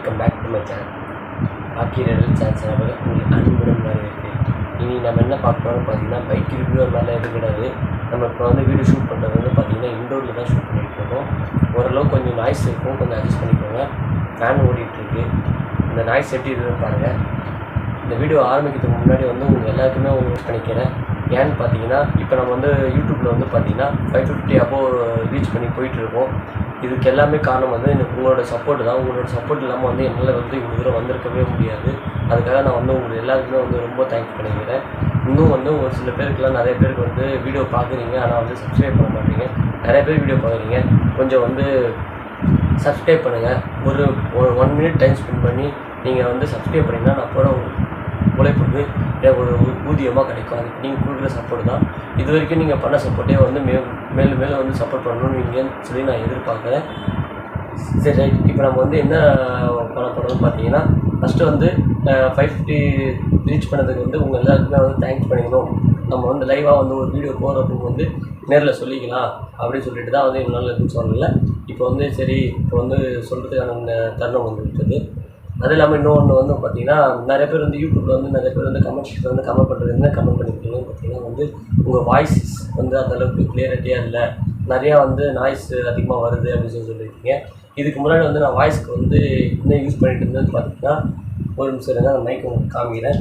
Welcome back to my channel. ஆக்கி ரெடல் chance உங்களுக்கு அன்புடன் மாதிரி இருக்குது. இனி நம்ம என்ன பார்க்கணும்னு பார்த்தீங்கன்னா பைக் ரிவ்யூ மேலே எதுவும் கிடையாது. நம்ம இப்போ வீடியோ ஷூட் பண்ணுறது பார்த்தீங்கன்னா இண்டோரில் தான் ஷூட் பண்ணிகிட்டு இருக்கோம். ஓரளவுக்கு கொஞ்சம் நாய்ஸ் இருக்கும், கொஞ்சம் அட்ஜஸ்ட் பண்ணிக்கோங்க. ஃபேன் ஓடிட்டுருக்கு. இந்த நாய்ஸ் எப்படி இருக்குன்னு பாருங்கள். இந்த வீடியோ ஆரம்பிக்கிறதுக்கு முன்னாடி உங்கள் எல்லாருக்குமே யூஸ் பண்ணிக்கிறேன். ஏன்னு பார்த்தீங்கன்னா இப்போ நம்ம யூடியூப்பில் பார்த்தீங்கன்னா 550 அபோவ் ரீச் பண்ணி போயிட்டுருக்கோம். இதுக்கு எல்லாமே காரணம் உங்களோட சப்போர்ட் தான். உங்களோட சப்போர்ட் இல்லாமல் என்னால் இவ்வளோ தூரம் வந்திருக்கவே முடியாது. அதுக்காக நான் உங்களுக்கு எல்லாருக்குமே ரொம்ப தேங்க்ஸ் பண்ணிக்கிறேன். இன்னும் ஒரு சில பேருக்குலாம் நிறைய பேருக்கு வீடியோ பார்க்குறீங்க, ஆனால் சப்ஸ்கிரைப் பண்ண மாட்டீங்க. நிறைய பேர் வீடியோ பார்க்குறீங்க, கொஞ்சம் சப்ஸ்கிரைப் பண்ணுங்கள். ஒரு 1 மினிட் டைம் ஸ்பெண்ட் பண்ணி நீங்கள் சப்ஸ்கிரைப் பண்ணிங்கன்னா நான் போகிற உழைப்புக்கு ஒரு ஊதியமாக கிடைக்கும். அதுக்கு நீங்கள் கொடுக்குற சப்போர்ட் தான். இது வரைக்கும் நீங்கள் பண்ண சப்போர்ட்டே மேலும் மேலும் சப்போர்ட் பண்ணணும்னு சொல்லி நான் எதிர்பார்க்குறேன். சரி ரைட். இப்போ நம்ம என்ன பண்ண போகிறோம்னு பார்த்தீங்கன்னா ஃபஸ்ட்டு 550 ரீச் பண்ணதுக்கு உங்கள் எல்லாருக்குமே தேங்க்ஸ் பண்ணிக்கணும். நம்ம லைவாக ஒரு வீடியோ போகிறப்போ நேரில் சொல்லிக்கலாம் அப்படின்னு சொல்லிட்டு தான் என்னால் எதுவும் சொல்லலை. இப்போ சரி இப்போ சொல்கிறதுக்கான தருணம் வந்துவிட்டது. அது இல்லாமல் இன்னொன்று பார்த்தீங்கன்னா நிறைய பேர் யூடியூப்பில் நிறைய பேர் கமெண்ட் கமெண்ட் பண்ணுறது என்ன கமெண்ட் பண்ணிக்கிட்டீங்கன்னு பார்த்தீங்கன்னா உங்கள் வாய்ஸ் அந்தளவுக்கு கிளியரிட்டியாக இல்லை, நிறையா நாய்ஸ் அதிகமாக வருது அப்படின்னு சொல்லியிருக்கீங்க. இதுக்கு முன்னாடி நான் வாய்ஸ்க்கு என்ன யூஸ் பண்ணிட்டு இருந்தேன்னு பார்த்தீங்கன்னா ஒரு நிமிஷம் இருந்தால் நான் மைக் உங்களுக்கு காமிக்கிறேன்.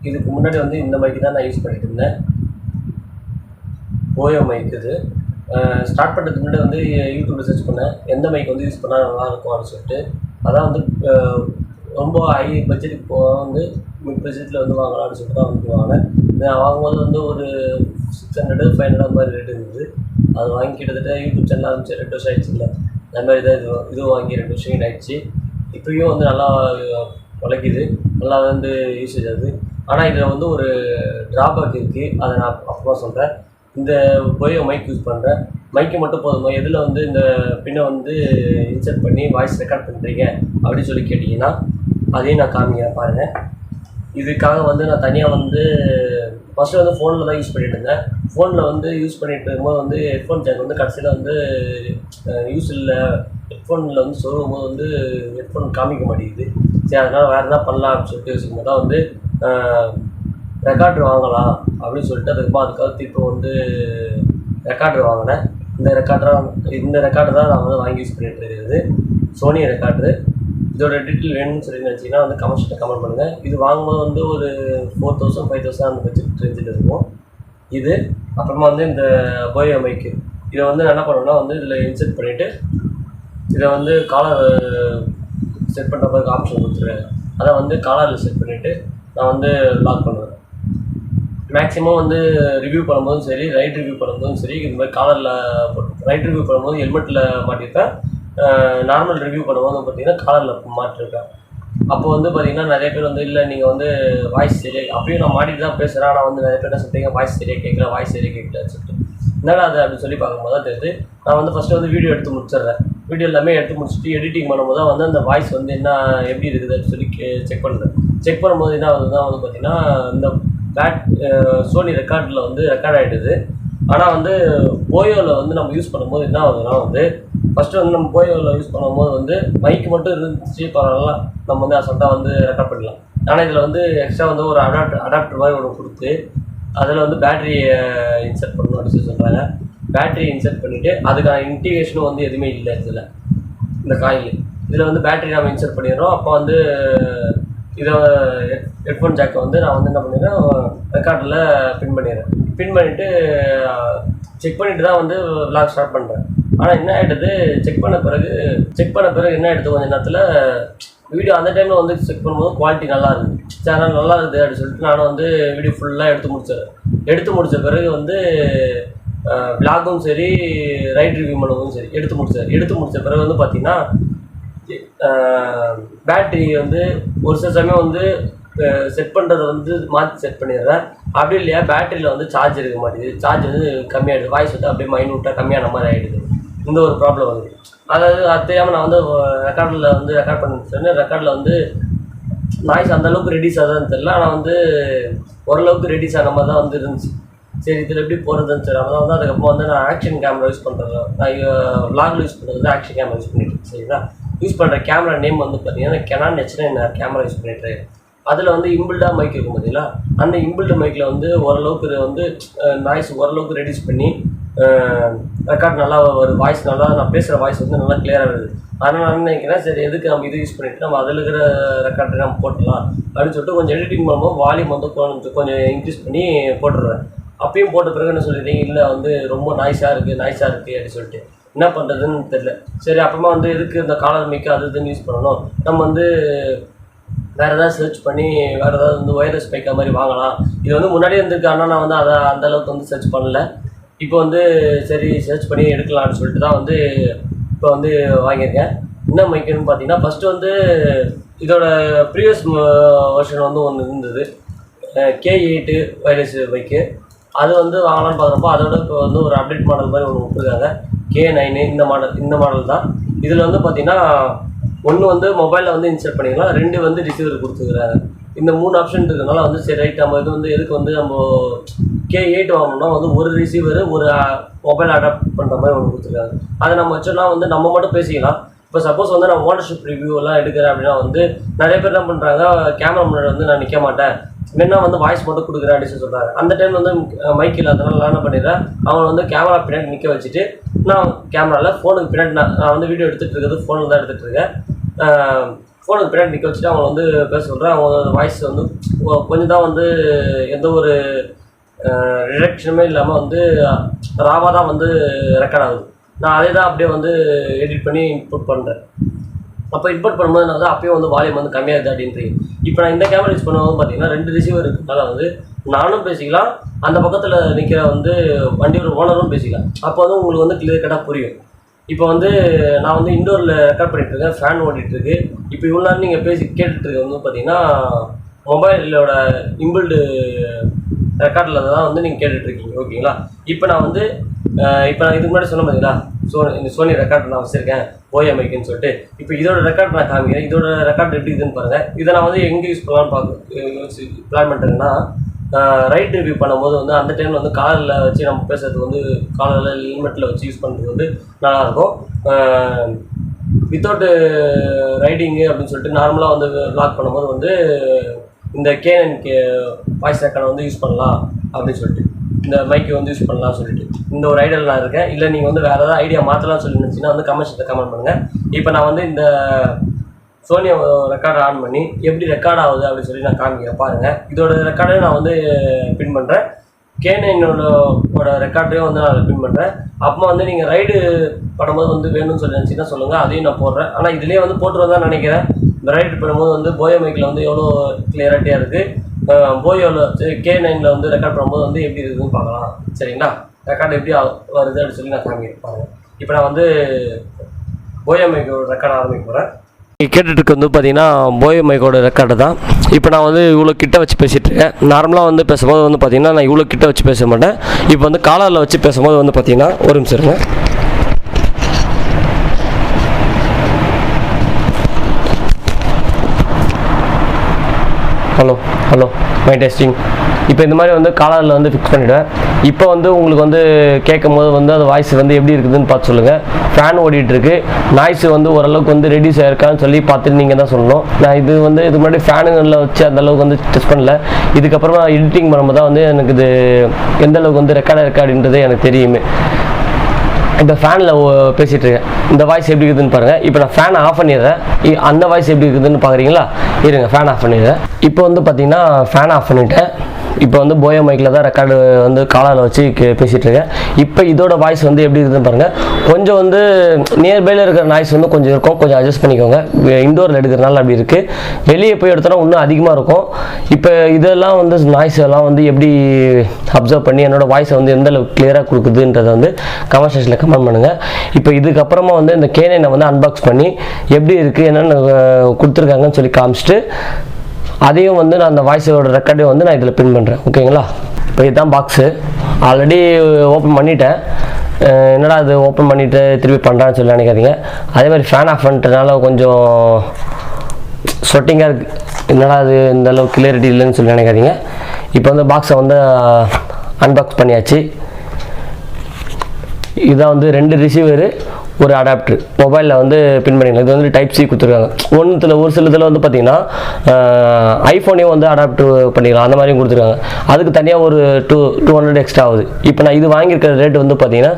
இதுக்கு முன்னாடி இந்த மைக்கு தான் நான் யூஸ் பண்ணிட்டு இருந்தேன். OYO mic. இது ஸ்டார்ட் பண்ணுறதுக்கு முன்னாடி யூடியூப்பில் சர்ச் பண்ணேன் எந்த மைக் யூஸ் பண்ணால் நல்லாயிருக்கும் அப்படின்னு சொல்லிட்டு. அதான் ரொம்ப ஹை பட்ஜெட்டுக்கு போக மிட் பட்ஜெட்டில் வாங்கலாம்னு சொல்லிட்டு தான் வாங்கினேன். நான் வாங்கும்போது ஒரு 600 500 அந்த மாதிரி ரேட் இருந்தது. அது வாங்கி கிட்டத்தட்ட யூடியூப் சேனல் ஆரம்பிச்சு 2 வருஷம் ஆகிடுச்சு. இல்லை அந்த மாதிரி தான் இதுவும் வாங்கி 2 வருஷம் ஆகிடுச்சு. இப்போயும் நல்லா உழைக்குது, நல்லா யூசேஜ் ஆகுது. ஆனால் இதில் ஒரு ட்ராபேக் இருக்குது, அதை நான் அப்புறமா சொல்கிறேன். இந்த போயோ மைக் யூஸ் பண்ணுறேன். மைக்கு மட்டும் போதுமா, எதில் இந்த பின்னை இன்சர்ட் பண்ணி வாய்ஸ் ரெக்கார்ட் பண்ணுறீங்க அப்படின்னு சொல்லி கேட்டிங்கன்னா அதையும் நான் காமிக்கிறேன் பாருங்கள். இதுக்காக நான் தனியாக ஃபஸ்ட்டு ஃபோனில் தான் யூஸ் பண்ணிகிட்டு இருந்தேன். ஃபோனில் யூஸ் பண்ணிகிட்டு இருக்கும்போது ஹெட்ஃபோன் ஜாக் கடைசியில் யூஸ் இல்லை. ஹெட்ஃபோனில் சொல்லும் போது ஹெட்ஃபோன் காமிக்க மாட்டேங்குது. சரி அதனால் வேறு எதாவது பண்ணலாம் அப்படின்னு சொல்லிட்டு யோசிக்கும் போது தான் ரெக்கார்டர் வாங்கலாம் அப்படின்னு சொல்லிட்டு அதுக்காக திருப்பி ரெக்கார்டர் வாங்கினேன். இந்த ரெக்கார்டர் தான் நான் வாங்கி யூஸ் பண்ணிகிட்டு இருக்கிறது. Sony recorder. இதோட டீட்டெயில் வேணும்னு சொல்லி நினச்சிங்கன்னா கமெண்ட் பண்ணுங்கள். இது வாங்கும்போது ஒரு 4000 5000 அந்த பட்ஜெட் ரேஞ்சில் இருக்கும். இது அப்புறமா இந்த போயோ மைக்கு. இதை நான் என்ன பண்ணுவேன்னா இதில் இன்செர்ட் பண்ணிவிட்டு இதை காலர் செட் பண்ணுறதுக்கு ஆப்ஷன் கொடுத்துருவேன். அதை காலரில் செட் பண்ணிவிட்டு நான் லாக் பண்ணுவேன். மேக்ஸிமம் ரிவ்யூ பண்ணும்போதும் சரி, ரைட் ரிவ்யூ பண்ணும்போதும் சரி, இது மாதிரி காலரில் ரைட் ரிவ்யூ பண்ணும்போது ஹெல்மெட்டில் மாட்டியிருப்பேன். நார்மல் ரிவ்யூ பண்ணும்போது பார்த்தீங்கன்னா காலரில் மாட்டிருப்பேன். அப்போ பார்த்தீங்கன்னா நிறைய பேர் இல்லை நீங்கள் வாய்ஸ் சரியாக, அப்பயும் நான் மாட்டிட்டு தான் பேசுகிறேன். ஆனால் நிறைய பேர் என்ன சொல்லிட்டீங்க, வாய்ஸ் சரியாக கேட்கல, வாய்ஸ் சரியாக கேட்கலன்னு சொல்லிட்டு. என்னடா அது அப்படின்னு சொல்லி பார்க்கும்போது தான் தெரியுது. நான் ஃபஸ்ட்டு வீடியோ எடுத்து முடிச்சிடுறேன். வீடியோ எல்லாமே எடுத்து முடிச்சுட்டு எடிட்டிங் பண்ணும்போது தான் அந்த வாய்ஸ் என்ன எப்படி இருக்குது அப்படின்னு சொல்லி செக் பண்ணுறேன். செக் பண்ணும்போது என்ன ஆகுதுதான் பார்த்தீங்கன்னா இந்த சோனி ரெக்கார்டில் ரெக்கார்ட் ஆகிடுது. ஆனால் போயோவில் நம்ம யூஸ் பண்ணும்போது என்ன ஆகுதுன்னா ஃபஸ்ட்டு நம்ம போயோவில் யூஸ் பண்ணும்போது மைக்கு மட்டும் இருந்துச்சு பரவாயில்ல, நம்ம அசல்ட்டாக ரெக்கார்ட் பண்ணிடலாம். ஆனால் இதில் எக்ஸ்ட்ரா ஒரு அடாப்டர் மாதிரி ஒன்று கொடுத்து அதில் பேட்டரியை இன்சர்ட் பண்ணணும் அப்படின்னு சொல்கிறாங்க. பேட்டரி இன்சர்ட் பண்ணிவிட்டு அதுக்கான இன்டிகேஷனும் எதுவுமே இல்லை. இந்த காயில் இதில் பேட்டரி நம்ம இன்சர்ட் பண்ணிடுறோம். அப்போ இதை ஹெட்ஃபோன் ஜாக்கை நான் என்ன பண்ணிடுறேன், ரெக்கார்டில் பின் பண்ணிடுறேன். பின் பண்ணிவிட்டு செக் பண்ணிவிட்டு தான் விளாக் ஸ்டார்ட் பண்ணுறேன். ஆனால் என்ன ஆகிடுது, செக் பண்ண பிறகு என்ன ஆகிடுது, கொஞ்சம் நேரத்தில் வீடியோ அந்த டைமில் செக் பண்ணும்போது குவாலிட்டி நல்லா இருக்குது. சேனல் நல்லா இருக்குது அப்படின்னு சொல்லிட்டு நானும் வீடியோ ஃபுல்லாக எடுத்து முடித்த பிறகு விளாகும் சரி, ரைட் ரிவ்யூ பண்ணுவதும் சரி எடுத்து முடித்த பிறகு பார்த்தீங்கன்னா பேட்டரி ஒரு சில சமயம் செட் பண்ணுறதை மாற்றி செட் பண்ணிடுறேன். அப்படி இல்லையா பேட்டரியில் சார்ஜ் இருக்க மாட்டேங்குது, சார்ஜ் கம்மியாகிடுது, வாய்ஸ் அப்படியே மைனூட்டாக கம்மியான மாதிரி ஆகிடுது. இந்த ஒரு ப்ராப்ளம் வருது. அதாவது அது தெரியாமல் நான் ரெக்கார்டில் ரெக்கார்ட் பண்ணிட்டு ரெக்கார்டில் நாய்ஸ் அந்தளவுக்கு ரெடியூஸ் ஆகுதுன்னு தெரியல. ஆனால் ஓரளவுக்கு ரெடியூஸ் ஆன மாதிரி தான் இருந்துச்சு. சரி இதில் எப்படி போகிறதுன்னு சரி அதான் வந்து அதுக்கப்புறம் வந்து நான் ஆக்ஷன் கேமரா யூஸ் பண்ணுறேன். நான் விளாகில் யூஸ் பண்ணுறது வந்து ஆக்ஷன் கேமரா யூஸ் பண்ணிட்டு சரிங்களா. யூஸ் பண்ணுற கேமரா நேம் வந்து பார்த்தீங்கன்னா Canon H9 கேமரா யூஸ் பண்ணிட்டு அதில் வந்து இம்பிள்டாக மைக் இருக்கும் பார்த்தீங்களா. அந்த இம்பிள்டு மைக்கில் வந்து ஓரளவுக்கு இது வந்து நாய்ஸ் ஓரளவுக்கு ரெடியூஸ் பண்ணி ரெக்கார்ட் நல்லா ஒரு வாய்ஸ் நல்லா நான் பேசுகிற வாய்ஸ் வந்து நல்லா கிளியராக வருது. அதனால் நான் நினைக்கிறேன் சரி எதுக்கு நம்ம இது யூஸ் பண்ணிவிட்டு நம்ம அதில் இருக்கிற ரெக்கார்டை நம்ம போட்டுடலாம் அப்படின்னு சொல்லிட்டு கொஞ்சம் எடிட்டிங் பண்ணும்போது வால்யூம் வந்து கொஞ்சம் இன்க்ரீஸ் பண்ணி போட்டுடுறேன். அப்பயும் போட்ட பிறகு என்ன சொல்லிடுறீங்க இல்லை வந்து ரொம்ப நாய்ஸாக இருக்குது அப்படின்னு சொல்லிட்டு என்ன பண்ணுறதுன்னு தெரியல. சரி அப்புறமா வந்து எதுக்கு இந்த காலர் மைக்கு அது இதுன்னு யூஸ் பண்ணணும், நம்ம வந்து வேறு ஏதாவது சர்ச் பண்ணி வேறு ஏதாவது வந்து ஒயர்லெஸ் மைக்கா மாதிரி வாங்கலாம். இது வந்து முன்னாடியே இருந்திருக்கு, ஆனால் நான் வந்து அதை அந்தளவுக்கு வந்து சர்ச் பண்ணல. இப்போ வந்து சரி சர்ச் பண்ணி எடுக்கலாம்னு சொல்லிட்டு தான் வந்து இப்போ வந்து வாங்கியிருக்கேன். என்ன மைக்குன்னு பார்த்தீங்கன்னா ஃபஸ்ட்டு வந்து இதோட ப்ரீவியஸ் வெர்ஷன் வந்து ஒன்று இருந்தது K8 ஒயர்லெஸ் மைக்கு. அது வந்து வாங்கலாம்னு பார்க்குறப்போ அதோட இப்போ வந்து ஒரு அப்டேட் மாடல் மாதிரி ஒன்று கொடுத்துருக்காங்க K9 இந்த மாடல் தான். இதில் வந்து பார்த்திங்கன்னா ஒன்று வந்து மொபைலில் வந்து இன்சர்ட் பண்ணிக்கலாம், 2 வந்து ரிசீவர் கொடுத்துருக்குறாங்க. இந்த 3 ஆப்ஷன் இருக்கிறதுனால வந்து சரி ரைட் நம்ம இது வந்து எதுக்கு வந்து நம்ம K8 வாங்கணும்னா வந்து ஒரு ரிசீவர் ஒரு மொபைல் அடாப்ட் பண்ணுற மாதிரி ஒன்று கொடுத்துருக்காங்க. அதை நம்ம வச்சோன்னா வந்து நம்ம மட்டும் பேசிக்கலாம். இப்போ சப்போஸ் வந்து நான் ஓனர்ஷிப் ரிவ்யூ எல்லாம் எடுக்கிறேன் அப்படின்னா வந்து நிறைய பேர் என்ன பண்ணுறாங்க, கேமரா முன்னாடி வந்து நான் நிற்க மாட்டேன், வேணா வந்து வாய்ஸ் மட்டும் கொடுக்குறேன் அப்படின்னு சொல்கிறாங்க. அந்த டைம் வந்து மைக் இல்லாதனால நான் என்ன பண்ணிடுறேன், அவங்க வந்து கேமரா பின்னாடி நிற்க வச்சுட்டு நான் கேமராவில் ஃபோனுக்கு பின்னாடி நான் வந்து வீடியோ எடுத்துகிட்டு இருக்கிறது ஃபோனில் தான் எடுத்துகிட்டு இருக்கேன். ஃபோனுக்கு பின்னாடி நிற்க வச்சுட்டு அவங்க வந்து பேச சொல்கிறேன். அவங்க வாய்ஸ் வந்து கொஞ்சம் தான் வந்து எந்த ஒரு ரிடக்ஷனுமே இல்லாமல் வந்து ராவாக தான் வந்து ரெக்கார்ட் ஆகுது. நான் அதே தான் அப்படியே வந்து எடிட் பண்ணி இன்புட் பண்ணுறேன். அப்போ இன்புட் பண்ணும்போது நான் தான் அப்பயும் வந்து வால்யூம் வந்து கம்மியாகுது அப்படின்றீங்க. இப்போ நான் இந்த கேமரா யூஸ் பண்ணும்போது பார்த்தீங்கன்னா 2 ரிசீவர் இருக்கிறதுனால வந்து நானும் பேசிக்கலாம், அந்த பக்கத்தில் நிற்கிற வந்து வண்டியோட ஓனரும் பேசிக்கலாம். அப்போ வந்து உங்களுக்கு வந்து கிளியர் கட்டாக புரியும். இப்போ வந்து நான் வந்து இண்டோரில் ரெக்கார்ட் பண்ணிகிட்ருக்கேன், ஃபேன் ஓடிட்டுருக்கு. இப்போ இவ்வளோ நேரம் நீங்கள் கேட்டுட்ருக்கு வந்து பார்த்தீங்கன்னா மொபைலோட இம்பிள்டு ரெக்கார்டில் தான் வந்து நீங்கள் கேட்டுட்ருக்கீங்க ஓகேங்களா. இப்போ நான் இதுக்கு முன்னாடி சொன்ன பார்த்தீங்களா சோனி ரெக்கார்ட் நான் வச்சுருக்கேன் போயா மைக்குன்னு சொல்லிட்டு. இப்போ இதோட ரெக்கார்ட் நான் காமிக்கிறேன். இதோட ரெக்கார்ட் எப்படி இருக்குதுன்னு பாருங்கள். இதை நான் வந்து எங்கே யூஸ் பண்ணலான்னு பிளான் பண்ணுறேன்னா ரைட் ரிவ்யூ பண்ணும்போது வந்து அந்த டைமில் வந்து காலரில் வச்சு நம்ம பேசுறதுக்கு வந்து காலரில் ஹெல்மெட்டில் வச்சு யூஸ் பண்ணுறது வந்து நல்லாயிருக்கும். வித்தவுட் ரைடிங்கு அப்படின்னு சொல்லிட்டு நார்மலாக வந்து வ்ளாக் பண்ணும்போது வந்து இந்த K9 வாய்ஸ் ரெக்கார்டை வந்து யூஸ் பண்ணலாம் அப்படின்னு சொல்லிட்டு இந்த மைக்கை வந்து யூஸ் பண்ணலாம்னு சொல்லிட்டு இந்த ஒரு ஐடியாவில் நான் இருக்கேன். இல்லை நீங்கள் வந்து வேறு ஏதாவது ஐடியா மாற்றலாம்னு சொல்லி நினச்சிங்கன்னா வந்து கமெண்ட் பண்ணுங்கள். இப்போ நான் வந்து இந்த சோனி ரெக்கார்டை ஆன் பண்ணி எப்படி ரெக்கார்ட் ஆகுது அப்படின்னு சொல்லி நான் காமிக்கிறேன் பாருங்கள். இதோட ரெக்கார்டையும் நான் வந்து பின் பண்ணுறேன், K9ஓட ரெக்கார்டையும் வந்து நான் பின் பண்ணுறேன். அப்புறமா வந்து நீங்கள் ரைடு பண்ணும்போது வந்து வேணும்னு சொல்லி நினச்சிங்கன்னா சொல்லுங்கள், அதையும் நான் போடுறேன். ஆனால் இதுலேயே வந்து போட்டுருவேன் தான் நினைக்கிறேன். இந்த ரைடு பண்ணும்போது வந்து போயோ மைக்கில் வந்து எவ்வளோ கிளியரிட்டியாக இருக்குது, போயோவில் K9 வந்து ரெக்கார்ட் பண்ணும்போது வந்து எப்படி இருக்குதுன்னு பார்க்கலாம் சரிங்களா. ரெக்கார்டு எப்படி வருது அப்படின்னு சொல்லி நான் காமிக்கிறேன் பாருங்கள். இப்போ நான் வந்து போயோ மைக்கோட ரெக்கார்ட் ஆரம்பிக்க போகிறேன். கேட்டுட்டு வந்து பார்த்தீங்கன்னா போயோ மைக்கோட ரெக்கார்டு தான். இப்போ நான் வந்து இவ்வளோ கிட்ட வச்சு பேசிகிட்ருக்கேன். நார்மலாக வந்து பேசும்போது வந்து பார்த்தீங்கன்னா நான் இவ்வளோ கிட்ட வச்சு பேச மாட்டேன். இப்போ வந்து காலரில் வச்சு பேசும்போது வந்து பார்த்தீங்கன்னா ஒரு நிமிஷம் இருங்க. Hello my testing. இப்போ இந்த மாதிரி வந்து காலரில் வந்து ஃபிக்ஸ் பண்ணிவிடுவேன். இப்போ வந்து உங்களுக்கு வந்து கேட்கும் போது வந்து அது வாய்ஸ் வந்து எப்படி இருக்குதுன்னு பார்த்து சொல்லுங்கள். ஃபேன் ஓடிட்டுருக்கு, நாய்ஸு வந்து ஓரளவுக்கு வந்து ரெடியூஸ் ஆகிருக்கான்னு சொல்லி பார்த்துட்டு நீங்கள் தான் சொல்லணும். நான் இது முன்னாடி ஃபேனுங்களில் வச்சு அந்தளவுக்கு வந்து டெஸ்ட் பண்ணல. இதுக்கப்புறமா எடிட்டிங் பண்ணும்போது தான் வந்து எனக்கு இது எந்தளவுக்கு வந்து ரெக்கார்டுன்றது எனக்கு தெரியுமே. இப்போ ஃபேனில் பேசிகிட்ருக்கேன், இந்த வாய்ஸ் எப்படி இருக்குதுன்னு பாருங்கள். இப்போ நான் ஃபேனை ஆஃப் பண்ணிடுறேன், அந்த வாய்ஸ் எப்படி இருக்குதுன்னு பார்க்குறீங்களா. இருங்க ஃபேன் ஆஃப் பண்ணிடுறேன். இப்போ வந்து பார்த்தீங்கன்னா ஃபேன் ஆஃப் பண்ணிவிட்டேன். இப்போ வந்து போயோ மைக்கில் தான் ரெக்கார்டு வந்து காலரில் வச்சு பேசிகிட்ருக்கேன். இப்போ இதோட வாய்ஸ் வந்து எப்படி இருக்குதுன்னு பாருங்கள். கொஞ்சம் வந்து நியர்பையில் இருக்கிற நாய்ஸ் வந்து கொஞ்சம் இருக்கும், கொஞ்சம் அட்ஜஸ்ட் பண்ணிக்கோங்க. இண்டோரில் எடுக்கிறதுனால அப்படி இருக்குது. வெளியே போய் எடுத்தோன்னா இன்னும் அதிகமாக இருக்கும். இப்போ இதெல்லாம் வந்து நாய்ஸ் எல்லாம் வந்து எப்படி அப்சர்வ் பண்ணி என்னோடய வாய்ஸை வந்து எந்த அளவுக்கு கிளியராக கொடுக்குதுன்றதை வந்து கமெண்ட் செக்ஷனில் கமெண்ட் பண்ணுங்கள். இப்போ இதுக்கப்புறமா வந்து இந்த K9 வந்து அன்பாக்ஸ் பண்ணி எப்படி இருக்குது என்னென்னு கொடுத்துருக்காங்கன்னு சொல்லி காமிச்சிட்டு அதையும் வந்து நான் அந்த வாய்ஸோட ரெக்கார்டையும் வந்து நான் இதில் பின் பண்ணுறேன் ஓகேங்களா. இப்போ இதுதான் பாக்ஸு, ஆல்ரெடி ஓப்பன் பண்ணிட்டேன். என்னடா அது ஓப்பன் பண்ணிவிட்டு திருப்பி பண்ணுறான்னு சொல்லி நினைக்காதீங்க. அதே மாதிரி ஃபேன் ஆஃப் பண்ணிட்டனால கொஞ்சம் ஸ்வெட்டிங்காக இருக்குது, என்னடா அது இந்த அளவுக்கு கிளியரிட்டி இல்லைன்னு சொல்லி நினைக்காதீங்க. இப்போ வந்து பாக்ஸை வந்து அன்பாக்ஸ் பண்ணியாச்சு. இதான் வந்து 2 ரிசீவரு, ஒரு அடாப்டர் மொபைலில் வந்து பின் பண்ணிக்கலாம். இது வந்து டைப் சி கொடுத்துருக்காங்க. ஒரு சிலதில் வந்து பார்த்தீங்கன்னா ஐஃபோனையும் வந்து அடாப்டர் பண்ணிக்கலாம், அந்த மாதிரியும் கொடுத்துருக்காங்க. அதுக்கு தனியாக ஒரு 200 எக்ஸ்ட்ரா ஆகுது. இப்போ நான் இது வாங்கியிருக்கிற ரேட் வந்து பார்த்தீங்கன்னா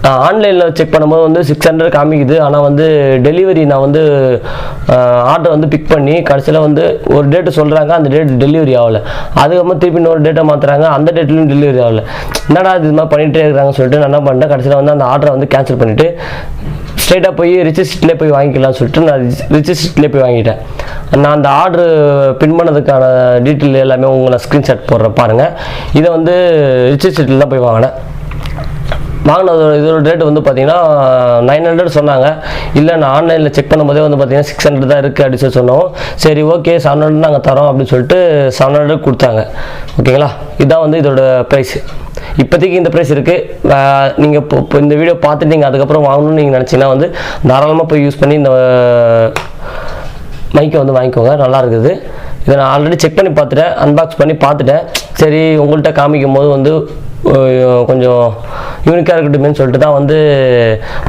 ஆன்லைனில் செக் பண்ணும்போது வந்து 600 காமிக்குது. ஆனால் வந்து டெலிவரி நான் வந்து ஆர்டர் வந்து பிக் பண்ணி கடைசியில் வந்து ஒரு டேட்டு சொல்கிறாங்க, அந்த டேட் டெலிவரி ஆகலை. அதுக்கப்புறம் திருப்பி இன்னொரு டேட்டை மாற்றுறாங்க, அந்த டேட்லையும் டெலிவரி ஆகலை. என்னடா இது மாதிரி பண்ணிகிட்டே இருக்கிறாங்கன்னு சொல்லிட்டு நான் என்ன பண்ணிட்டேன், கடைசியில் வந்து அந்த ஆர்டரை வந்து கேன்சல் பண்ணிவிட்டு ஸ்ட்ரெயிட்டாக போய் ரிச்சிஸ்ட்லேயே போய் வாங்கிக்கலாம்னு சொல்லிட்டு நான் ரிச்சிஸ்ட்லேயே போய் வாங்கிட்டேன். நான் அந்த ஆர்டரு பின் பண்ணதுக்கான டீட்டெயில் எல்லாமே உங்களை ஸ்க்ரீன்ஷாட் போடுறேன் பாருங்கள். இதை வந்து ரிச்சிஸ்ட்ல தான் போய் வாங்கினேன். வாங்கினதோட இதோட ரேட்டு வந்து பார்த்தீங்கன்னா 900 சொன்னாங்க. இல்லை நான் ஆன்லைனில் செக் பண்ணும்போதே வந்து பார்த்தீங்கன்னா 600 தான் இருக்குது அப்படின்னு சொல்லி சொன்னோம். சரி ஓகே 700 நாங்கள் தரோம் அப்படின்னு சொல்லிட்டு 700 கொடுத்தாங்க. ஓகேங்களா, இதுதான் வந்து இதோட ப்ரைஸ். இப்போதைக்கு இந்த ப்ரைஸ் இருக்குது. நீங்கள் இப்போ இந்த வீடியோ பார்த்துட்டு நீங்கள் அதுக்கப்புறம் வாங்கணும்னு நீங்கள் நினச்சிங்கன்னா வந்து தாராளமாக போய் யூஸ் பண்ணி இந்த மைக்கை வந்து வாங்கிக்கோங்க, நல்லா இருக்குது. இதை நான் ஆல்ரெடி செக் பண்ணி பார்த்துட்டேன், அன்பாக்ஸ் பண்ணி பார்த்துட்டேன். சரி உங்கள்கிட்ட காமிக்கும் போது வந்து கொஞ்சம் யூனிக்காக இருக்கட்டுமேன்னு சொல்லிட்டு தான் வந்து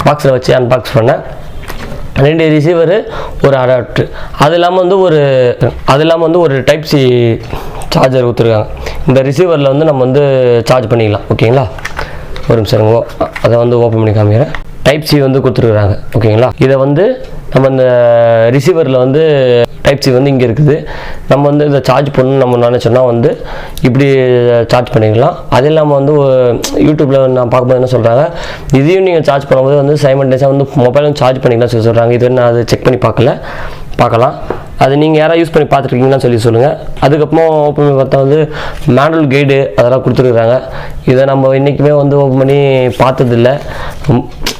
பாக்ஸில் வச்சு அன்பாக்ஸ் பண்ணேன். 2 ரிசீவரு, ஒரு அடாப்டர், அது இல்லாமல் வந்து ஒரு டைப் சி சார்ஜர் கொடுத்துருக்காங்க. இந்த ரிசீவரில் வந்து நம்ம வந்து சார்ஜ் பண்ணிக்கலாம். ஓகேங்களா, ஒரு நிமிஷம் அதை வந்து ஓப்பன் பண்ணி காமிக்கிறேன். டைப் சி வந்து கொடுத்துருக்குறாங்க. ஓகேங்களா, இதை வந்து நம்ம இந்த ரிசீவரில் வந்து டைப் சி வந்து இங்கே இருக்குது. நம்ம வந்து இதை சார்ஜ் பண்ணணும்னு நம்ம நினச்சோன்னா வந்து இப்படி சார்ஜ் பண்ணிக்கலாம். அது இல்லாமல் வந்து யூடியூப்பில் நான் பார்க்கும்போது என்ன சொல்கிறாங்க, இதையும் நீங்கள் சார்ஜ் பண்ணும்போது வந்து சைமல்டேனியஸாக வந்து மொபைலும் சார்ஜ் பண்ணிக்கலாம் சொல்லி சொல்கிறாங்க. இது நான் அதை செக் பண்ணி பார்க்கலாம். அது நீங்கள் யாராவது யூஸ் பண்ணி பார்த்துருக்கீங்கன்னு சொல்லி சொல்லுங்கள். அதுக்கப்புறம் ஓப்பன் பண்ணி பார்த்தா வந்து மேனுவல் கைடு அதெல்லாம் கொடுத்துருக்குறாங்க. இதை நம்ம இன்றைக்குமே வந்து ஓப்பன் பண்ணி பார்த்ததில்லை.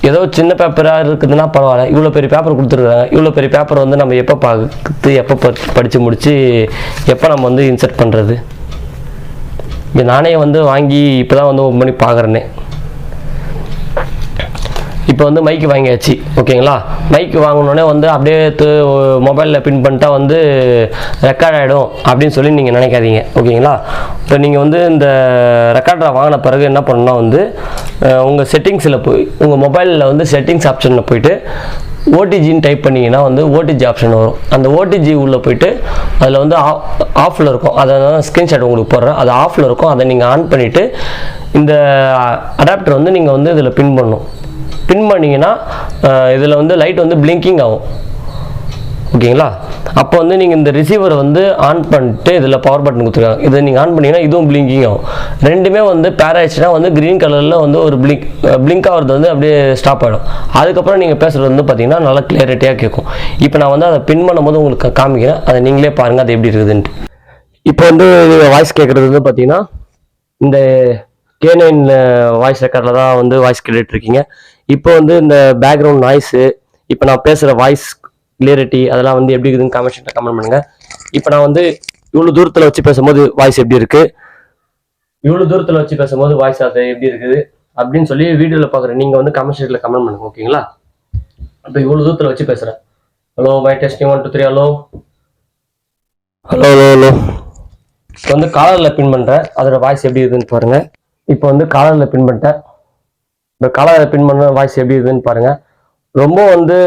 ஏதோ சின்ன பேப்பராக இருக்குதுன்னா பரவாயில்ல, இவ்வளோ பெரிய பேப்பர் கொடுத்துருக்குறாங்க. இவ்வளோ பெரிய பேப்பர் வந்து நம்ம எப்போ பார்த்து எப்போ படித்து முடித்து எப்போ நம்ம வந்து இன்சர்ட் பண்ணுறது? இது நானே வந்து வாங்கி இப்போ தான் வந்து ஓப்பன் பண்ணி பார்க்குறேன்னே. இப்போ வந்து மைக்கு வாங்கியாச்சு. ஓகேங்களா, மைக்கு வாங்கினோடனே வந்து அப்படியே மொபைலில் பின் பண்ணிட்டா வந்து ரெக்கார்ட் ஆகிடும் அப்படின்னு சொல்லி நீங்கள் நினைக்காதீங்க. ஓகேங்களா, இப்போ நீங்கள் வந்து இந்த ரெக்கார்டரை வாங்கின பிறகு என்ன பண்ணணும்னா வந்து உங்கள் செட்டிங்ஸில் போய் உங்கள் மொபைலில் வந்து செட்டிங்ஸ் ஆப்ஷனில் போயிட்டு ஓடிஜின்னு டைப் பண்ணிங்கன்னா வந்து ஓடிஜி ஆப்ஷன் வரும். அந்த ஓடிஜி உள்ளே போயிட்டு அதில் வந்து ஆஃபில் இருக்கும். அதை நான் ஸ்க்ரீன்ஷாட் உங்களுக்கு போடுறேன். அது ஆஃபில் இருக்கும். அதை நீங்கள் ஆன் பண்ணிவிட்டு இந்த அடாப்டர் வந்து நீங்கள் வந்து இதில் பின் பண்ணணும். பின் பண்ணிங்கன்னா இதில் வந்து லைட் வந்து பிளிங்கிங் ஆகும். ஓகேங்களா, அப்போ வந்து நீங்கள் இந்த ரிசீவரை வந்து ஆன் பண்ணிட்டு இதில் பவர் பட்டன் கொடுத்துருக்காங்க. இதை நீங்கள் ஆன் பண்ணிங்கன்னா இதுவும் பிளிங்கிங் ஆகும். ரெண்டுமே வந்து பேர் ஆயிடுச்சுன்னா வந்து க்ரீன் கலரில் வந்து ஒரு பிளிங்க் ஆகிறது வந்து அப்படியே ஸ்டாப் ஆகிடும். அதுக்கப்புறம் நீங்கள் பேசுகிறது வந்து பார்த்தீங்கன்னா நல்லா கிளியரிட்டியாக கேட்கும். இப்போ நான் வந்து அதை பின் பண்ணும்போது உங்களுக்கு காமிக்கிறேன், அதை நீங்களே பாருங்கள் அது எப்படி இருக்குதுன்ட்டு. இப்போ வந்து வாய்ஸ் கேட்குறது வந்து பார்த்தீங்கன்னா இந்த K9 வாய்ஸ் ரெக்கார்டில் தான் வந்து வாய்ஸ் கேட்டுட்ருக்கீங்க. இப்போ வந்து இந்த பேக்ரவுண்ட் நாய்ஸு, இப்போ நான் பேசுகிற வாய்ஸ் கிளியரிட்டி அதெல்லாம் வந்து எப்படி இருக்குதுன்னு கமெண்ட் பண்ணுங்கள். இப்போ நான் வந்து இவ்வளோ தூரத்தில் வச்சு பேசும்போது வாய்ஸ் எப்படி இருக்குது, இவ்வளோ தூரத்தில் வச்சு பேசும்போது வாய்ஸ் அது எப்படி இருக்குது அப்படின்னு சொல்லி வீடியோவில் பார்க்குறேன். நீங்கள் வந்து கமெண்ட் பண்ணுங்கள். ஓகேங்களா, இப்போ இவ்வளோ தூரத்தில் வச்சு பேசுகிறேன். Hello my testing 1 2 3 hello hello hello hello. இப்போ வந்து காலரில் பின் பண்ணுறேன், அதோட வாய்ஸ் எப்படி இருக்குதுன்னு பாருங்கள். இப்போ வந்து காலரில் பின் பண்ணிட்டேன். இப்போ காலரில் பின் பண்ண வாய்ஸ் எப்படி இருக்குதுன்னு பாருங்கள். ரொம்ப வந்து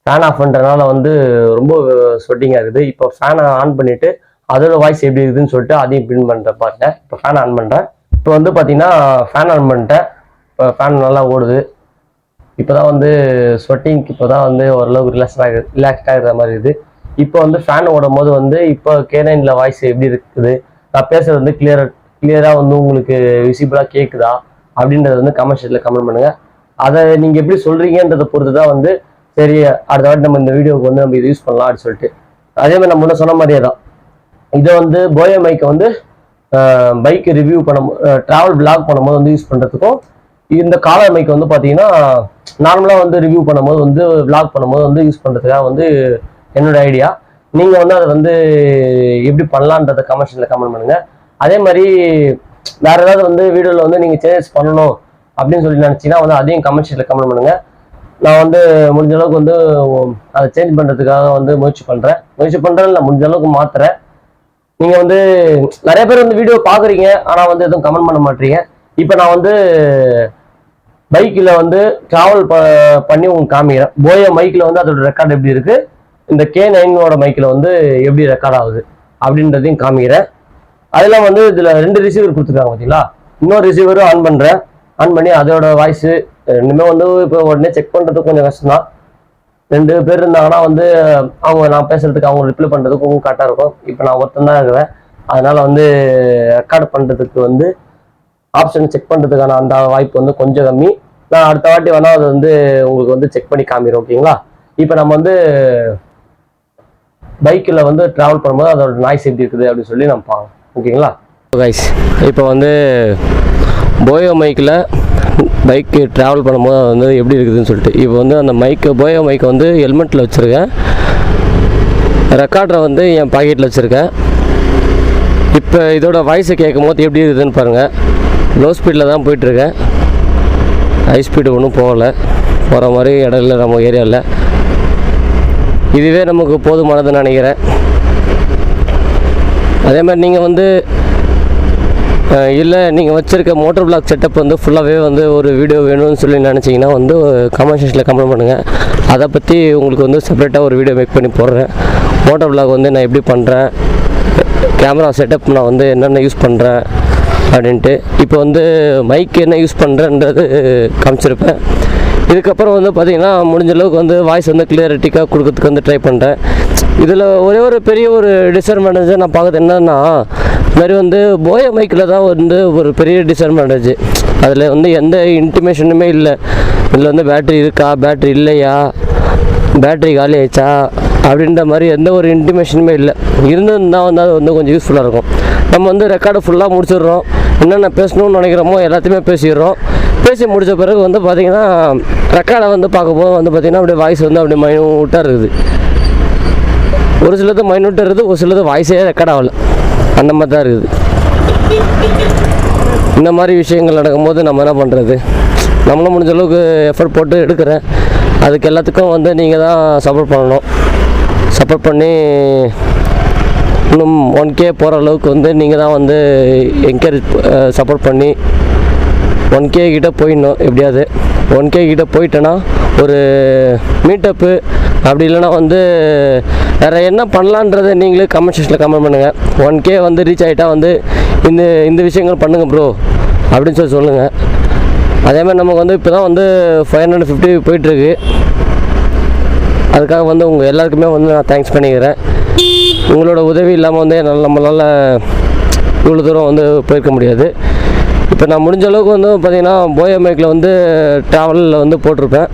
ஃபேன் ஆஃப் பண்ணுறதுனால வந்து ரொம்ப ஸ்வெட்டிங்காக இருக்குது. இப்போ ஃபேனை ஆன் பண்ணிவிட்டு அதோட வாய்ஸ் எப்படி இருக்குதுன்னு சொல்லிட்டு அதையும் பின் பண்ணுறேன் பாருங்கள். இப்போ ஃபேன் ஆன் பண்ணுறேன். இப்போ வந்து பார்த்தீங்கன்னா ஃபேன் ஆன் பண்ணிட்டேன். இப்போ ஃபேன் நல்லா ஓடுது. இப்போ தான் வந்து ஸ்வெட்டிங்க்கு இப்போ தான் வந்து ஓரளவுக்கு ரிலாக்ஸ்டாக இருக்கிற மாதிரி இருக்குது. இப்போ வந்து ஃபேன் ஓடும் போது வந்து இப்போ K9 வாய்ஸ் எப்படி இருக்குது, நான் பேசுகிறது வந்து கிளியராக வந்து உங்களுக்கு விசிபிளாக கேட்குதா அப்படின்றத வந்து கமெண்ட் பண்ணுங்கள். அதை நீங்கள் எப்படி சொல்கிறீங்கன்றதை பொறுத்து தான் வந்து சரி அடுத்த வாட்டி நம்ம இந்த வீடியோவுக்கு வந்து நம்ம இது யூஸ் பண்ணலாம் அப்படின்னு சொல்லிட்டு. அதே மாதிரி நம்ம முன்ன சொன்ன மாதிரியே தான் இதை வந்து போயோ மைக்கை வந்து பைக் ரிவ்யூ ட்ராவல் பிளாக் பண்ணும்போது வந்து யூஸ் பண்ணுறதுக்கும், இந்த காலர் மைக் வந்து பார்த்தீங்கன்னா நார்மலாக வந்து ரிவ்யூ பண்ணும்போது வந்து விளாக் பண்ணும்போது வந்து யூஸ் பண்ணுறதுக்காக வந்து என்னோட ஐடியா. நீங்கள் வந்து அதை வந்து எப்படி பண்ணலான்றதை கமெண்ட் பண்ணுங்கள். அதே மாதிரி வேறு ஏதாவது வந்து வீடியோவில் வந்து நீங்கள் சேஞ்சஸ் பண்ணணும் அப்படின்னு சொல்லி நினச்சிங்கன்னா வந்து அதையும் கமெண்ட் பண்ணுங்கள். நான் வந்து முடிஞ்ச அளவுக்கு வந்து அதை சேஞ்ச் பண்ணுறதுக்காக வந்து முயற்சி பண்ணுறேன். இல்லை முடிஞ்ச அளவுக்கு மாற்றுறேன். நீங்கள் வந்து நிறைய பேர் வந்து வீடியோ பார்க்குறீங்க, ஆனால் வந்து எதுவும் கமெண்ட் பண்ண மாட்டீங்க. இப்போ நான் வந்து பைக்கில் வந்து ட்ராவல் பண்ணி உங்களுக்கு காமிக்கிறேன். போயோ மைக்கில் வந்து அதோட ரெக்கார்டு எப்படி இருக்குது, இந்த K9 மைக்கில் வந்து எப்படி ரெக்கார்ட் ஆகுது அப்படின்றதையும் காமிக்கிறேன். அதெல்லாம் வந்து இதில் 2 ரிசீவர் கொடுத்துருக்காங்க பார்த்தீங்களா. இன்னொரு ரிசீவரும் ஆன் பண்ணுறேன். ஆன் பண்ணி அதோட வாய்ஸு ரெண்டுமே வந்து இப்போ உடனே செக் பண்ணுறதுக்கு கொஞ்சம் கஷ்டம் தான். 2 பேர் இருந்தாங்கன்னா வந்து அவங்க நான் பேசுறதுக்கு அவங்க ரிப்ளை பண்ணுறதுக்கும் கரெக்டாக இருக்கும். இப்போ நான் ஒருத்தன் தான் இருக்கிறேன். அதனால் வந்து ரெக்கார்டு பண்ணுறதுக்கு வந்து ஆப்ஷன் செக் பண்ணுறதுக்கான அந்த வாய்ப்பு வந்து கொஞ்சம் கம்மி. நான் அடுத்த வாட்டி வேணால் அதை வந்து உங்களுக்கு வந்து செக் பண்ணி காமிக்கிறேன். ஓகேங்களா. இப்போ நம்ம வந்து பைக்கில் வந்து ட்ராவல் பண்ணும்போது அதோட நாய்ஸ் எப்படி இருக்குது அப்படின்னு சொல்லி நம்ம பார்க்கலாம். ஓகேங்களா கைஸ். இப்போ வந்து போயோ மைக்கில் பைக்கு ட்ராவல் பண்ணும்போது வந்து எப்படி இருக்குதுன்னு சொல்லிட்டு இப்போ வந்து அந்த போயோ மைக்கை வந்து ஹெல்மெட்டில் வச்சுருக்கேன். ரெக்கார்டரை வந்து என் பாக்கெட்டில் வச்சுருக்கேன். இப்போ இதோட வாய்ஸை கேட்கும் போது எப்படி இருக்குதுன்னு பாருங்கள். லோ ஸ்பீடில் தான் போயிட்டுருக்கேன். ஹை ஸ்பீடு ஒன்றும் போகிற மாதிரி இடம் இல்லை நம்ம ஏரியாவில். இதுவே நமக்கு போதுமானதுன்னு நினைக்கிறேன். அதே மாதிரி நீங்கள் வந்து இல்லை நீங்கள் வச்சுருக்க மோட்டர் பிளாக் செட்டப் வந்து ஃபுல்லாகவே வந்து ஒரு வீடியோ வேணும்னு சொல்லி நினச்சிங்கன்னா வந்து கமெண்ட் செக்ஷனில் கமெண்ட் பண்ணுங்கள். அதை பற்றி உங்களுக்கு வந்து செப்பரேட்டாக ஒரு வீடியோ மேக் பண்ணி போடுறேன். மோட்டர் பிளாக் வந்து நான் எப்படி பண்ணுறேன், கேமரா செட்டப் நான் வந்து என்னென்ன யூஸ் பண்ணுறேன் அப்படின்ட்டு. இப்போ வந்து மைக் என்ன யூஸ் பண்ணுறேன்றது காமிச்சிருப்பேன். இதுக்கப்புறம் வந்து பார்த்திங்கன்னா முடிஞ்ச அளவுக்கு வந்து வாய்ஸ் வந்து கிளியரிட்டிக்காக கொடுக்கறதுக்கு வந்து ட்ரை பண்ணுறேன். இதில் ஒரே ஒரு பெரிய ஒரு டிஸ்அட்வான்டேஜை நான் பார்க்குறது என்னன்னா, இது மாதிரி வந்து போயோ மைக்கில் தான் வந்து ஒரு பெரிய டிஸ்அட்வான்டேஜ். அதில் வந்து எந்த இன்டிமேஷனுமே இல்லை. இதில் வந்து பேட்ரி இருக்கா, பேட்ரி இல்லையா, பேட்ரி காலி ஆயிடுச்சா அப்படின்ற மாதிரி எந்த ஒரு இன்டிமேஷனுமே இல்லை. இருந்ததுன்னா வந்து அது வந்து கொஞ்சம் யூஸ்ஃபுல்லாக இருக்கும். நம்ம வந்து ரெக்கார்டு ஃபுல்லாக முடிச்சிடுறோம். என்னென்ன பேசணும்னு நினைக்கிறோமோ எல்லாத்தையுமே பேசிடுறோம். பேசி முடித்த பிறகு வந்து பார்த்திங்கன்னா ரெக்கார்டை வந்து பார்க்கும்போது வந்து பார்த்திங்கன்னா அப்படியே வாய்ஸ் வந்து அப்படியே மைனூட்டாக இருக்குது. ஒரு சிலது மைனூட்டாக இருக்குது, ஒரு சிலது வாய்ஸே ரெக்கார்ட் ஆகலை. அந்த மாதிரி தான் இருக்குது. இந்த மாதிரி விஷயங்கள் நடக்கும்போது நம்ம என்ன பண்ணுறது, நம்மளும் முடிஞ்ச அளவுக்கு எஃபர்ட் போட்டு எடுக்கிறேன். அதுக்கு எல்லாத்துக்கும் வந்து நீங்கள் தான் சப்போர்ட் பண்ணணும். சப்போர்ட் பண்ணி இன்னும் 1K போகிற அளவுக்கு வந்து நீங்கள் தான் வந்து என்கரேஜ் சப்போர்ட் பண்ணி 1K கிட்ட போயிடணும். எப்படியாவது 1K கிட்ட போயிட்டேன்னா ஒரு மீட்டப்பு அப்படி இல்லைனா வந்து வேறு என்ன பண்ணலான்றதை நீங்களே கமெண்ட் செக்ஷனில் கமெண்ட் பண்ணுங்கள். 1K வந்து ரீச் ஆகிட்டா வந்து இந்த விஷயங்கள் பண்ணுங்கள் ப்ரோ அப்படின்னு சொல்லுங்கள். அதேமாதிரி நமக்கு வந்து இப்போ தான் வந்து 550 போயிட்டுருக்கு. அதுக்காக வந்து உங்கள் எல்லாருக்குமே வந்து நான் தேங்க்ஸ் பண்ணிக்கிறேன். உங்களோட உதவி இல்லாமல் வந்து நம்மளால் இவ்வளோ தூரம் வந்து போயிருக்க முடியாது. இப்போ நான் முடிஞ்ச அளவுக்கு வந்து பார்த்திங்கன்னா போயோ மைக்கில் வந்து ட்ராவலில் வந்து போட்டிருப்பேன்.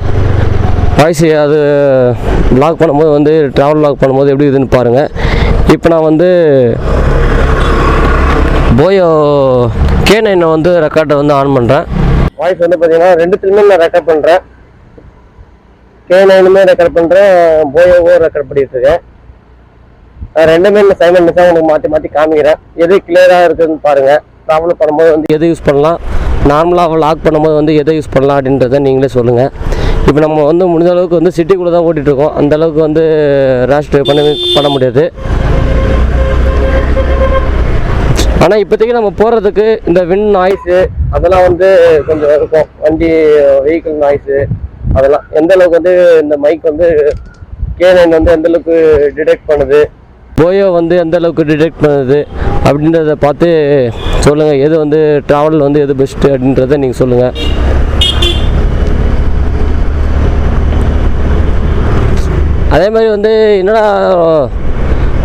வாய்ஸ் அது வ்ளாக் பண்ணும்போது வந்து ட்ராவல் வ்ளாக் பண்ணும்போது எப்படி இதுன்னு பாருங்கள். இப்போ நான் வந்து போயோ K9 வந்து ரெக்கார்டை வந்து ஆன் பண்ணுறேன். வாய்ஸ் வந்து பார்த்திங்கன்னா 2த்துலையுமே நான் ரெக்கார்ட் பண்ணுறேன். K9மே ரெக்கார்ட் பண்ணுறேன், போயோவும் ரெக்கார்ட் பண்ணிட்டுருக்கேன். ரெண்டுமே இந்த சைமல்டேனியஸாக உங்களுக்கு மாற்றி மாற்றி காமிக்கிறேன். எது கிளியராக இருக்குதுன்னு பாருங்கள். ட்ராவல் பண்ணும்போது வந்து எதை யூஸ் பண்ணலாம், நார்மலாக லாக் பண்ணும்போது வந்து எதை யூஸ் பண்ணலாம் அப்படின்றத நீங்களே சொல்லுங்கள். இப்போ நம்ம வந்து முடிஞ்ச அளவுக்கு வந்து சிட்டிக்குள்ளே தான் ஓட்டிகிட்ருக்கோம். அந்தளவுக்கு வந்து ரேஷ் ட்ரைவ் பண்ண முடியாது. ஆனால் இப்போதைக்கு நம்ம போகிறதுக்கு இந்த விண்ட் நாய்ஸு அதெல்லாம் வந்து கொஞ்சம் இருக்கும். வண்டி வெஹிக்கிள் நாய்ஸு அதெல்லாம் எந்த அளவுக்கு வந்து இந்த மைக் வந்து K9 வந்து எந்தளவுக்கு டிடெக்ட் பண்ணுது, போயோ வந்து எந்த அளவுக்கு டிடெக்ட் பண்ணுது அப்படின்றத பார்த்து சொல்லுங்கள். எது வந்து ட்ராவலில் வந்து எது பெஸ்ட்டு அப்படின்றத நீங்கள் சொல்லுங்கள். அதே மாதிரி வந்து என்னடா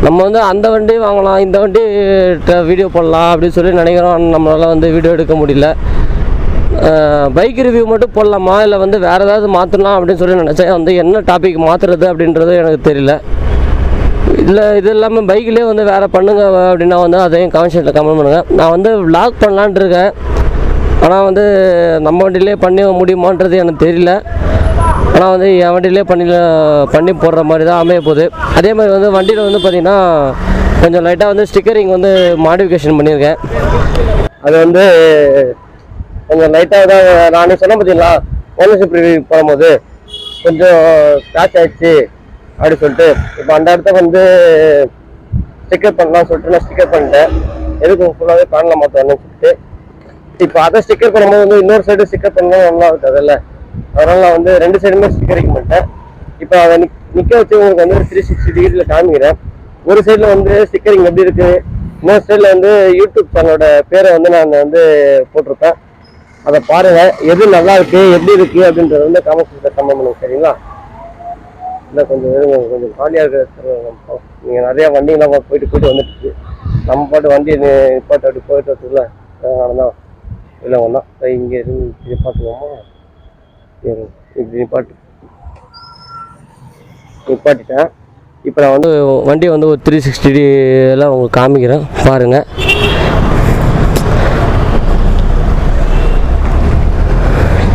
நம்ம வந்து அந்த வண்டி வாங்கலாம், இந்த வண்டி வீடியோ போடலாம் அப்படின்னு சொல்லி நினைக்கிறோம். நம்மளால் வந்து வீடியோ எடுக்க முடியல. பைக் ரிவ்யூ மட்டும் போடலாமா, இல்லை வந்து வேறு ஏதாவது மாற்றலாம் அப்படின்னு சொல்லி நினச்சேன். வந்து என்ன டாபிக் மாற்றுறது அப்படின்றது எனக்கு தெரியல. இல்லை இது இல்லாமல் பைக்கிலே வந்து வேறு பண்ணுங்க அப்படின்னா வந்து அதையும் கமெண்ட் கமெண்ட் பண்ணுங்கள். நான் வந்து விளாக் பண்ணலான்ட்டு இருக்கேன். ஆனால் வந்து நம்ம வண்டியிலே பண்ணி முடியுமான்றது எனக்கு தெரியல. ஆனால் வந்து என் வண்டியிலே பண்ணி போடுற மாதிரி தான் அமைய போகுது. அதே மாதிரி வந்து வண்டியில் வந்து பார்த்திங்கன்னா கொஞ்சம் லைட்டாக வந்து ஸ்டிக்கரிங் வந்து மாடிஃபிகேஷன் பண்ணியிருக்கேன். அது வந்து கொஞ்சம் லைட்டாக தான் நானே சொன்ன பார்த்தீங்களா, ஓனர்ஷிப் ரிவ்யூ போகும்போது கொஞ்சம் ஸ்க்ராட்ச் ஆகிடுச்சு அப்படின்னு சொல்லிட்டு. இப்போ அந்த இடத்த வந்து ஸ்டிக்கர் பண்ணலாம்னு சொல்லிட்டு நான் ஸ்டிக்கர் பண்ணிட்டேன். எதுக்கு ஃபுல்லாகவே பேனலில் மாற்றணும்னு சொல்லிட்டு. இப்போ அதை ஸ்டிக்கர் பண்ணும்போது வந்து இன்னொரு சைடு ஸ்டிக்கர் பண்ணணும் நல்லா இருக்காதுல்ல, அதனால நான் வந்து 2 சைடுமே ஸ்டிக்கரிங் பண்ணிட்டேன். இப்போ அதை நிற்க வச்சு உங்களுக்கு வந்து 360 டிகிரியில் காமிக்கிறேன். ஒரு சைடில் வந்து ஸ்டிக்கரிங் எப்படி இருக்குது, இன்னொரு சைடில் வந்து யூடியூப் சேனலோட பேரை வந்து நான் வந்து போட்டிருப்பேன். அதை பாருங்கள், எது நல்லா இருக்குது எப்படி இருக்குது அப்படின்றத வந்து கமெண்ட் பண்ணுங்க. சரிங்களா? இல்லை கொஞ்சம் காலியாக இருக்கிற நீங்கள் நிறையா வண்டிங்கெலாம் போயிட்டு வந்துட்டு நம்ம பாட்டு வண்டி நிப்பாட்டு அப்படி போயிட்டு வரதுக்குள்ள அதனால தான் இல்லை ஒன்றா இங்கே இருந்து நிப்பாட்டுவோமா, இப்படி நிப்பாட்டிட்டேன். இப்போ நான் வந்து வண்டியை வந்து ஒரு 360 எல்லாம் உங்களுக்கு காமிக்கிறேன் பாருங்கள்.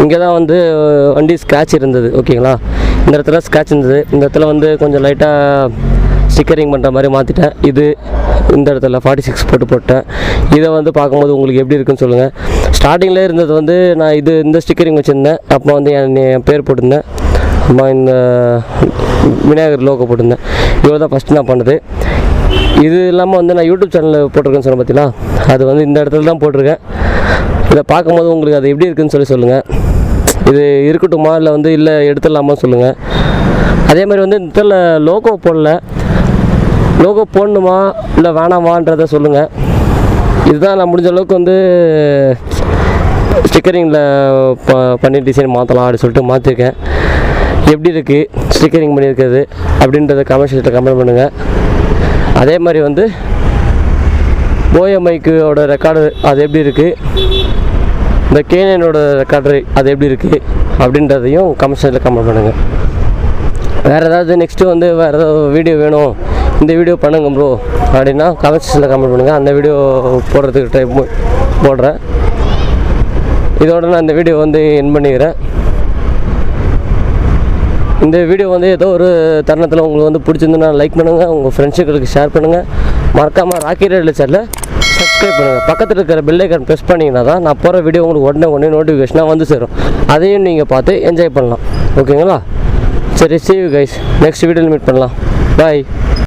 இங்கே தான் வந்து வண்டி ஸ்க்ராட்ச் இருந்தது. ஓகேங்களா? இந்த இடத்துல ஸ்க்ராட்ச் இருந்தது. இந்த இடத்துல வந்து கொஞ்சம் லைட்டாக ஸ்டிக்கரிங் பண்ணுற மாதிரி மாற்றிட்டேன். இந்த இடத்துல 46 போட்டேன். இதை வந்து பார்க்கும்போது உங்களுக்கு எப்படி இருக்குன்னு சொல்லுங்கள். ஸ்டார்டிங்கில் இருந்தது வந்து நான் இந்த ஸ்டிக்கரிங் வச்சுருந்தேன். அப்போ வந்து என் பேர் போட்டிருந்தேன், அம்மா இந்த விநாயகர் லோகோ போட்டிருந்தேன். இவ்வளோ தான் ஃபஸ்ட்டு நான் பண்ணது. இது இல்லாமல் வந்து நான் யூடியூப் சேனலில் போட்டிருக்கேன்னு சொன்னேன் பார்த்தீங்களா, அது வந்து இந்த இடத்துல தான் போட்டிருக்கேன். இதை பார்க்கும்போது உங்களுக்கு அது எப்படி இருக்குன்னு சொல்லுங்கள். இது இருக்கட்டுமா இல்லை எடுத்துடலாமா சொல்லுங்கள். அதே மாதிரி வந்து இந்த இடத்துல லோகோ போடல, லோகோ போடணுமா இல்லை வேணாமான்றதை சொல்லுங்கள். இதுதான் நான் முடிஞ்ச அளவுக்கு வந்து ஸ்டிக்கரிங்கில் பண்ணி டிசைன் மாற்றலாம் அப்படின்னு சொல்லிட்டு மாற்றிருக்கேன். எப்படி இருக்குது ஸ்டிக்கரிங் பண்ணியிருக்கிறது அப்படின்றத கமெண்ட் செக்ஷனில் கமெண்ட் பண்ணுங்கள். அதே மாதிரி வந்து போயோ மைக்கோட ரெக்கார்டு அது எப்படி இருக்குது, இந்த கேனியனோட ரெக்கார்டரு அது எப்படி இருக்குது அப்படின்றதையும் கமெண்ட் செக்ஷனில் கமெண்ட் பண்ணுங்கள். வேறு ஏதாவது நெக்ஸ்ட்டு வந்து வேறு ஏதாவது வீடியோ வேணும், இந்த வீடியோ பண்ணுங்க ப்ரோ அப்படின்னா கமெண்ட் செக்ஷனில் கமெண்ட் பண்ணுங்கள். அந்த வீடியோ போடுறதுக்கு போடுறேன். இதோட நான் இந்த வீடியோ வந்து என் பண்ணிக்கிறேன். இந்த வீடியோ வந்து ஏதோ ஒரு தருணத்தில் உங்களுக்கு வந்து பிடிச்சிருந்துன்னா லைக் பண்ணுங்கள், உங்கள் ஃப்ரெண்ட்ஸுகளுக்கு ஷேர் பண்ணுங்கள். மறக்காமல் ராக்கி ரேடியோ சேனலில் சப்ஸ்கிரைப் பண்ணுங்கள். பக்கத்தில் இருக்கிற பெல் ஐக்கான் ப்ரெஸ் பண்ணிங்கன்னா தான் நான் போகிற வீடியோ உங்களுக்கு உடனே நோட்டிஃபிகேஷனாக வந்து சேரும். அதையும் நீங்கள் பார்த்து என்ஜாய் பண்ணலாம். ஓகேங்களா? சரி, see you guys. நெக்ஸ்ட் வீடியோவில் மீட் பண்ணலாம். பாய்.